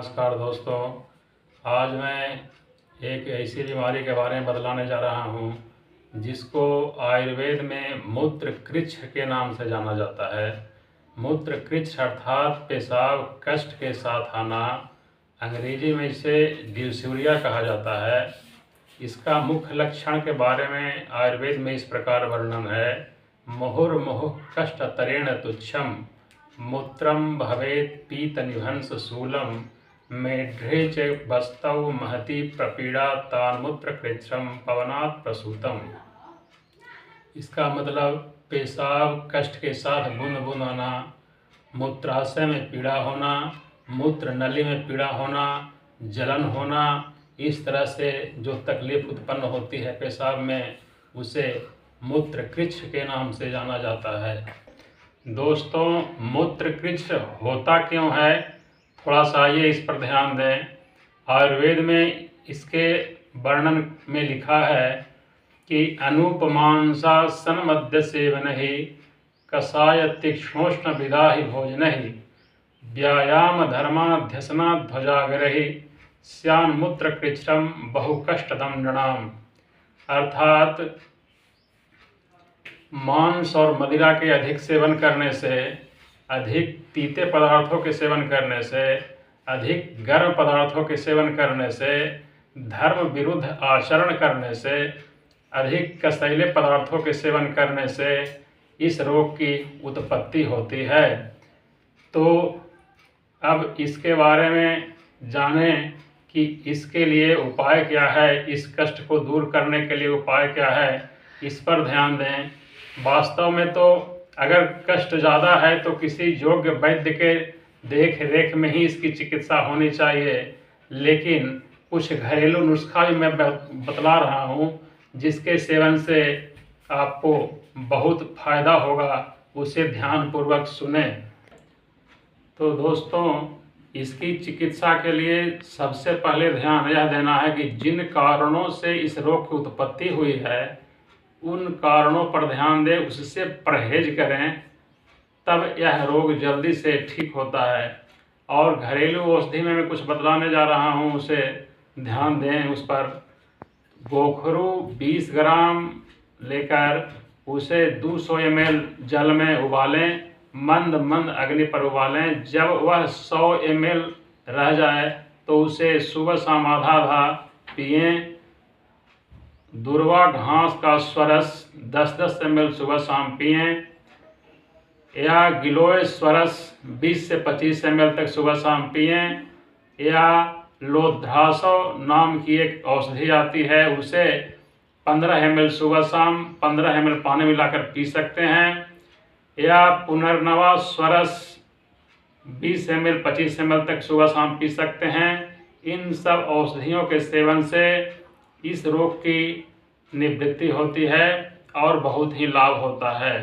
नमस्कार दोस्तों। आज मैं एक ऐसी बीमारी के बारे में बतलाने जा रहा हूँ जिसको आयुर्वेद में मूत्रकृच्छ के नाम से जाना जाता है। मूत्रकृच्छ अर्थात पेशाब कष्ट के साथ आना, अंग्रेजी में इसे डिस्यूरिया कहा जाता है। इसका मुख्य लक्षण के बारे में आयुर्वेद में इस प्रकार वर्णन है। मुहुर्मुहुः कष्टतरेण तुच्छं मूत्रं भवेत् पीतनिभंस शूलं मेढ्रे च बस्तौ महती प्रपीड़ा तान्मूत्रकृच्छं पवनात् प्रसूतम्। इसका मतलब पेशाब कष्ट के साथ बूंद बूंद आना, मूत्राशय में पीड़ा होना, मूत्र नली में पीड़ा होना, जलन होना, इस तरह से जो तकलीफ उत्पन्न होती है पेशाब में, उसे मूत्रकृच्छ के नाम से जाना जाता है। दोस्तों, मूत्रकृच्छ होता क्यों है, थोड़ा सा आइए इस पर ध्यान दें। आयुर्वेद में इसके वर्णन में लिखा है कि अनुपमांसासन मध्य सेवन ही कषाय तीक्ष्णोष्ण विधा ही भोजन ही व्यायाम धर्माध्यसना ध्वजागर ही स्यान मूत्रकृच्छ्रम बहुकष्टदम नृणाम। अर्थात मांस और मदिरा के अधिक सेवन करने से, अधिक तीते पदार्थों के सेवन करने से, अधिक गर्म पदार्थों के सेवन करने से, धर्म विरुद्ध आचरण करने से, अधिक कसैले पदार्थों के सेवन करने से इस रोग की उत्पत्ति होती है। तो अब इसके बारे में जानें कि इसके लिए उपाय क्या है, इस कष्ट को दूर करने के लिए उपाय क्या है, इस पर ध्यान दें। वास्तव में तो अगर कष्ट ज़्यादा है तो किसी योग्य वैद्य के देख रेख में ही इसकी चिकित्सा होनी चाहिए, लेकिन कुछ घरेलू नुस्खा भी मैं बतला रहा हूँ जिसके सेवन से आपको बहुत फायदा होगा, उसे ध्यानपूर्वक सुने। तो दोस्तों, इसकी चिकित्सा के लिए सबसे पहले ध्यान यह देना है कि जिन कारणों से इस रोग की उत्पत्ति हुई है उन कारणों पर ध्यान दें, उससे परहेज करें, तब यह रोग जल्दी से ठीक होता है। और घरेलू औषधि में मैं कुछ बतलाने जा रहा हूँ, उसे ध्यान दें उस पर। गोखरू 20 ग्राम लेकर उसे 200 ml जल में उबालें, मंद मंद अग्नि पर उबालें। जब वह 100 ml रह जाए तो उसे सुबह शाम आधा आधा पिएं। दुर्वा घास का स्वरस 10-10 ml सुबह शाम पिएं, या गिलोय स्वरस 20 से 25 ml तक सुबह शाम पिएं, या लोध्रासव नाम की एक औषधि आती है, उसे 15 ml सुबह शाम 15 ml पानी मिलाकर पी सकते हैं, या पुनर्नवा स्वरस 20 ml 25 ml तक सुबह शाम पी सकते हैं। इन सब औषधियों के सेवन से इस रोग की निवृत्ति होती है और बहुत ही लाभ होता है।